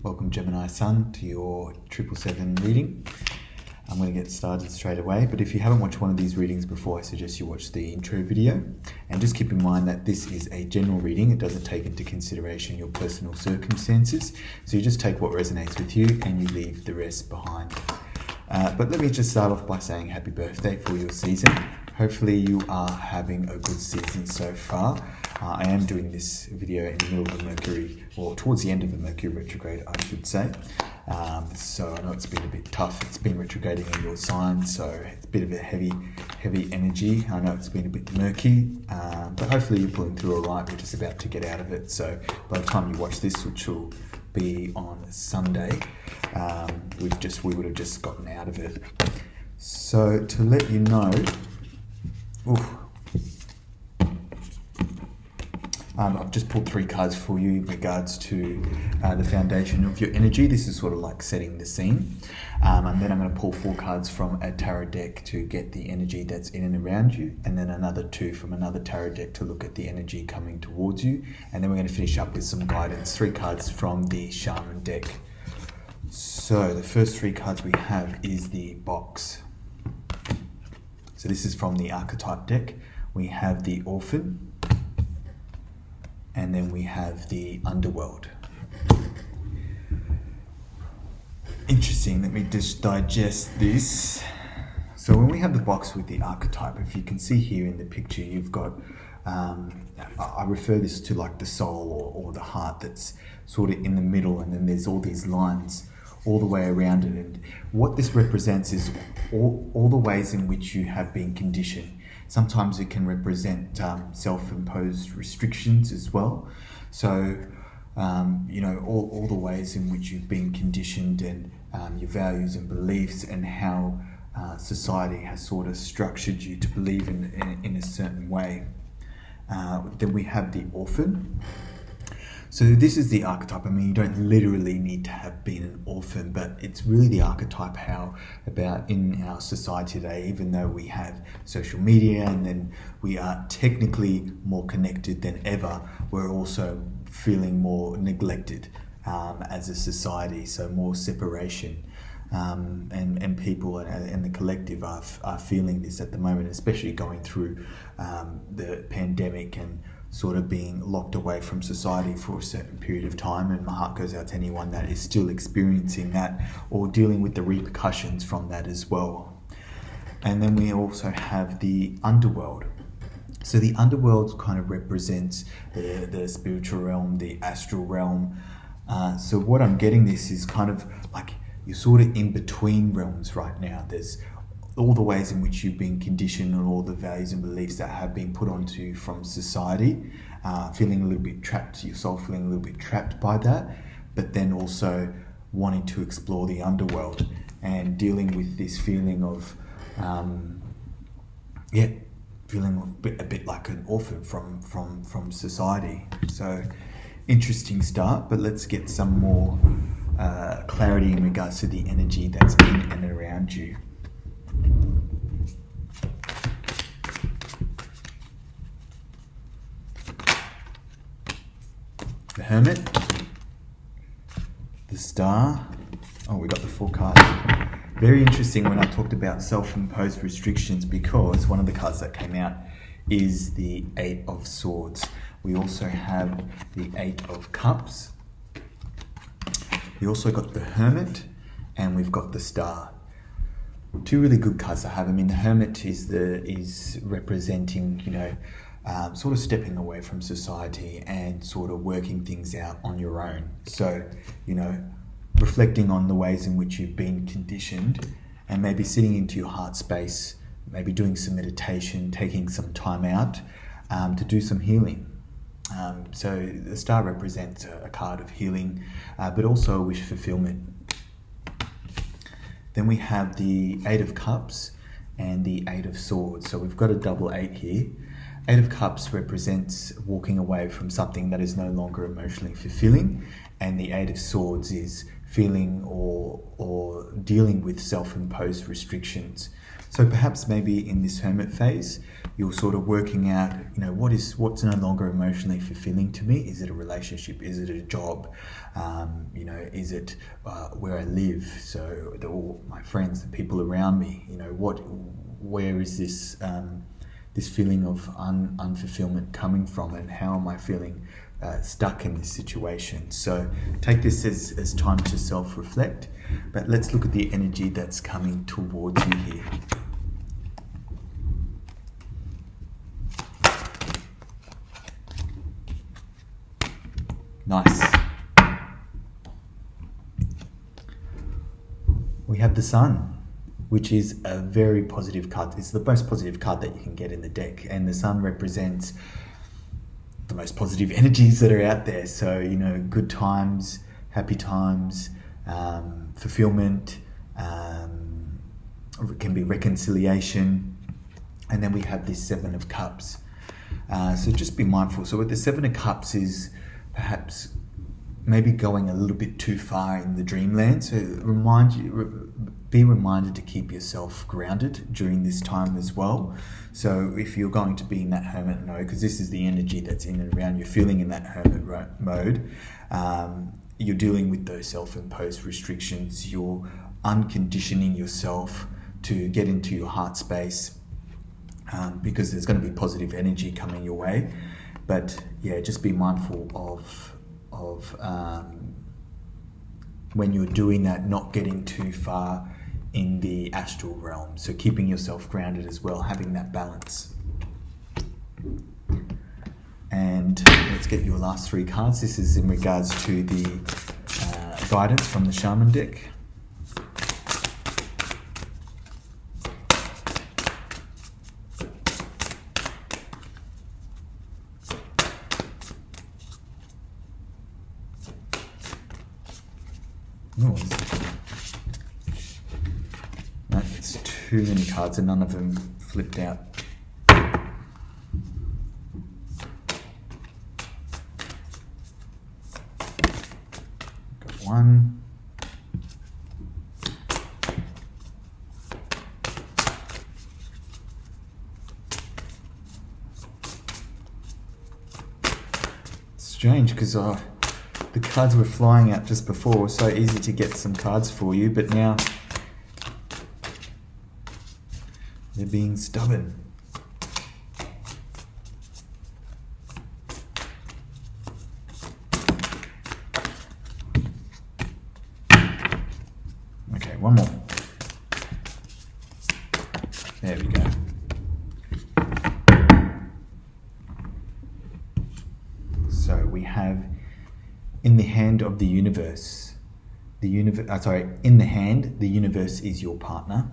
Welcome Gemini Sun to your 777 reading. I'm going to get started straight away, but if you haven't watched one of these readings before, I suggest you watch the intro video. And just keep in mind that this is a general reading. It doesn't take into consideration your personal circumstances. So you just take what resonates with you and you leave the rest behind. But let me just start off by saying happy birthday for your season. Hopefully you are having a good season so far. I am doing this video in the middle of the Mercury, or towards the end of the Mercury retrograde, I should say. So I know it's been a bit tough. It's been retrograding in your sign, so it's a bit of a heavy energy. I know it's been a bit murky, but hopefully you're pulling through all right. We're just about to get out of it. So by the time you watch this, which will be on Sunday, we would have just gotten out of it. So to let you know, I've just pulled 3 cards for you in regards to the foundation of your energy. This is sort of like setting the scene. And then I'm going to pull 4 cards from a tarot deck to get the energy that's in and around you. And then another 2 from another tarot deck to look at the energy coming towards you. And then we're going to finish up with some guidance. 3 cards from the Shaman deck. So the first 3 cards we have is the box. So this is from the archetype deck. We have the orphan. And then we have the underworld. Interesting, let me just digest this. So when we have the box with the archetype, if you can see here in the picture, you've got, I refer this to like the soul or the heart that's sort of in the middle, and then there's all these lines all the way around it. And what this represents is all the ways in which you have been conditioned. Sometimes it can represent self-imposed restrictions as well. So, all the ways in which you've been conditioned and your values and beliefs and how society has sort of structured you to believe in a certain way. Then we have the orphan. So this is the archetype. I mean, you don't literally need to have been an orphan, but it's really the archetype how about in our society today, even though we have social media and then we are technically more connected than ever, we're also feeling more neglected as a society, so more separation. And people and the collective are feeling this at the moment, especially going through the pandemic and sort of being locked away from society for a certain period of time. And my heart goes out to anyone that is still experiencing that or dealing with the repercussions from that as well. And then we also have the underworld. So the underworld kind of represents the spiritual realm, the astral realm. So what I'm getting this is kind of like you're sort of in between realms right now. There's all the ways in which you've been conditioned and all the values and beliefs that have been put onto you from society, feeling a little bit trapped, your soul feeling a little bit trapped by that, but then also wanting to explore the underworld and dealing with this feeling of, feeling a bit like an orphan from society. So interesting start, but let's get some more clarity in regards to the energy that's in and around you. The Hermit, the Star. Oh, we got the 4 cards. Very interesting when I talked about self-imposed restrictions, because one of the cards that came out is the 8 of Swords. We also have the 8 of Cups. We also got the Hermit, and we've got the Star. 2 really good cards to have. I mean, the Hermit is representing, sort of stepping away from society and sort of working things out on your own. So, reflecting on the ways in which you've been conditioned and maybe sitting into your heart space, maybe doing some meditation, taking some time out to do some healing. So the Star represents a card of healing, but also a wish fulfillment. Then we have the 8 of Cups and the 8 of Swords. So we've got a double 8 here. 8 of Cups represents walking away from something that is no longer emotionally fulfilling, and the 8 of Swords is feeling or dealing with self-imposed restrictions. So perhaps maybe in this hermit phase, you're sort of working out, what's no longer emotionally fulfilling to me? Is it a relationship? Is it a job? Is it where I live? So all my friends, the people around me, where is this this feeling of unfulfillment coming from, and how am I feeling stuck in this situation? So take this as time to self-reflect, but let's look at the energy that's coming towards you here. Nice. We have the Sun, which is a very positive card. It's the most positive card that you can get in the deck, and the Sun represents the most positive energies that are out there. So, good times, happy times, fulfillment, it can be reconciliation. And then we have this Seven of Cups. So just be mindful. So with the Seven of Cups is perhaps maybe going a little bit too far in the dreamland. So be reminded to keep yourself grounded during this time as well. So if you're going to be in that hermit mode, because this is the energy that's in and around, you're feeling in that hermit mode, you're dealing with those self-imposed restrictions, you're unconditioning yourself to get into your heart space, because there's going to be positive energy coming your way. But yeah, just be mindful of when you're doing that, not getting too far in the astral realm. So keeping yourself grounded as well, having that balance. And let's get your last three cards. This is in regards to the guidance from the Shaman deck. Oh, no, it's too many cards and none of them flipped out. Got one. Strange, because the cards were flying out just before, so easy to get some cards for you, but now they're being stubborn. Okay, one more. There we go. So we have in the hand of the universe, in the hand, the universe is your partner.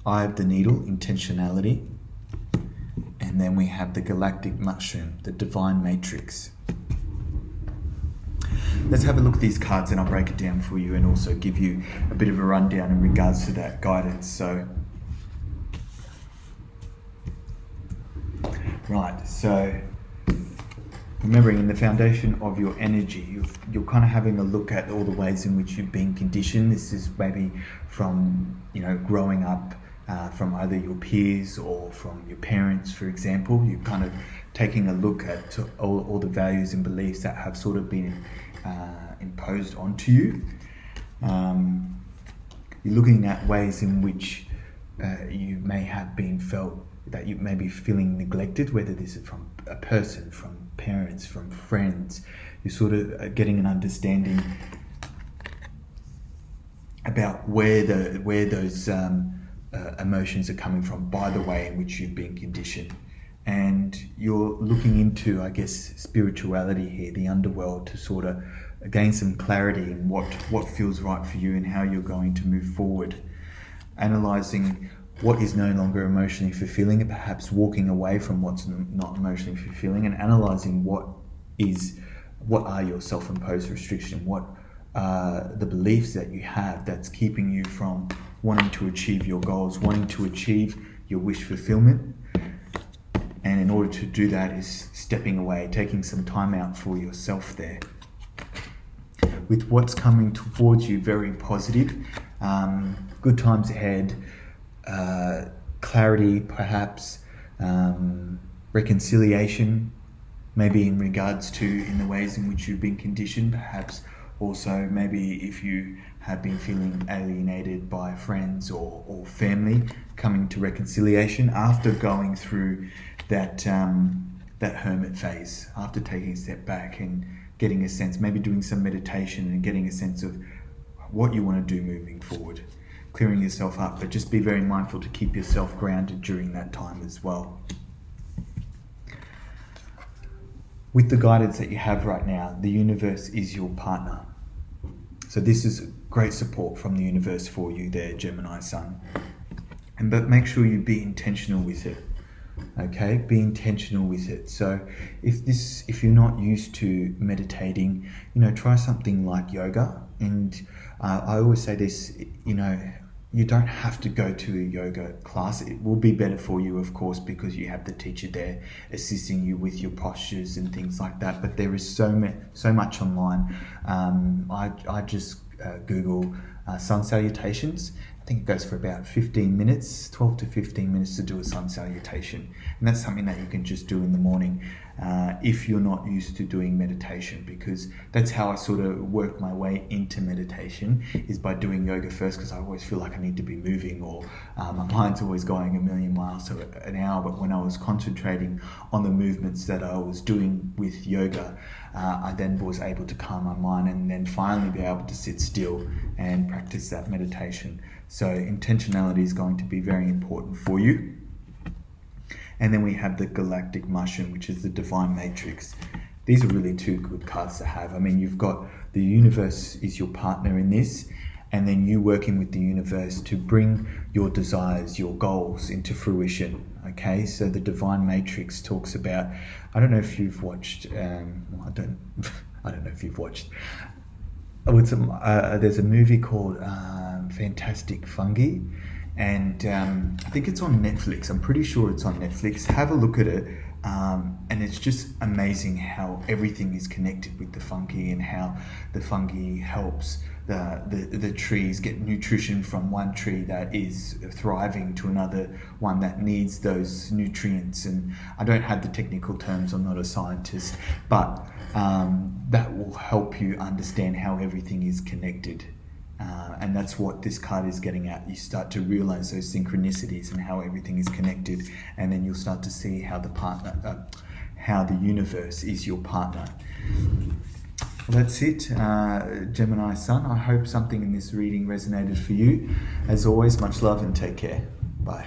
Eye of the needle, intentionality. And then we have the galactic mushroom, the divine matrix. Let's have a look at these cards and I'll break it down for you and also give you a bit of a rundown in regards to that guidance. So, right, so remembering in the foundation of your energy, you're kind of having a look at all the ways in which you've been conditioned. This is maybe from, growing up from either your peers or from your parents, for example. You're kind of taking a look at all the values and beliefs that have sort of been imposed onto you. You're looking at ways in which you may have been felt that you may be feeling neglected, whether this is from a person, from parents, from friends. You're sort of getting an understanding about where those emotions are coming from by the way in which you've been conditioned. And you're looking into, I guess, spirituality here, the underworld, to sort of gain some clarity in what feels right for you and how you're going to move forward. Analysing what is no longer emotionally fulfilling, and perhaps walking away from what's not emotionally fulfilling, and analysing what are your self-imposed restrictions, what are the beliefs that you have that's keeping you from wanting to achieve your goals, wanting to achieve your wish fulfillment. And in order to do that is stepping away, taking some time out for yourself there. with what's coming towards you, very positive. Good times ahead, clarity perhaps, reconciliation, maybe in regards to in the ways in which you've been conditioned, perhaps also maybe if you have been feeling alienated by friends or family, coming to reconciliation after going through that that hermit phase, after taking a step back and getting a sense, maybe doing some meditation and getting a sense of what you want to do moving forward, clearing yourself up, but just be very mindful to keep yourself grounded during that time as well. With the guidance that you have right now, the universe is your partner. So this is great support from the universe for you there, Gemini Sun. But make sure you be intentional with it. Okay, be intentional with it. So if you're not used to meditating, try something like yoga. And I always say this, you don't have to go to a yoga class. It will be better for you, of course, because you have the teacher there assisting you with your postures and things like that. But there is so much online. I just Google sun salutations. I think it goes for about 15 minutes, 12 to 15 minutes to do a sun salutation. And that's something that you can just do in the morning if you're not used to doing meditation, because that's how I sort of work my way into meditation, is by doing yoga first, because I always feel like I need to be moving, or my mind's always going a million miles an hour. But when I was concentrating on the movements that I was doing with yoga, I then was able to calm my mind and then finally be able to sit still and practice that meditation. So intentionality is going to be very important for you. And then we have the galactic mushroom, which is the divine matrix. These are really two good cards to have. I mean, you've got the universe is your partner in this, and then you working with the universe to bring your desires, your goals into fruition. Okay, so the divine matrix talks about, I don't know if you've watched, I don't know if you've watched, there's a movie called Fantastic Fungi, and I think it's on Netflix. I'm pretty sure it's on Netflix. Have a look at it, and it's just amazing how everything is connected with the fungi, and how the fungi helps the trees get nutrition from one tree that is thriving to another one that needs those nutrients. And I don't have the technical terms, I'm not a scientist, but that will help you understand how everything is connected. And that's what this card is getting at. You start to realize those synchronicities and how everything is connected, and then you'll start to see how how the universe is your partner. Well, that's it, Gemini Sun. I hope something in this reading resonated for you. As always, much love and take care. Bye.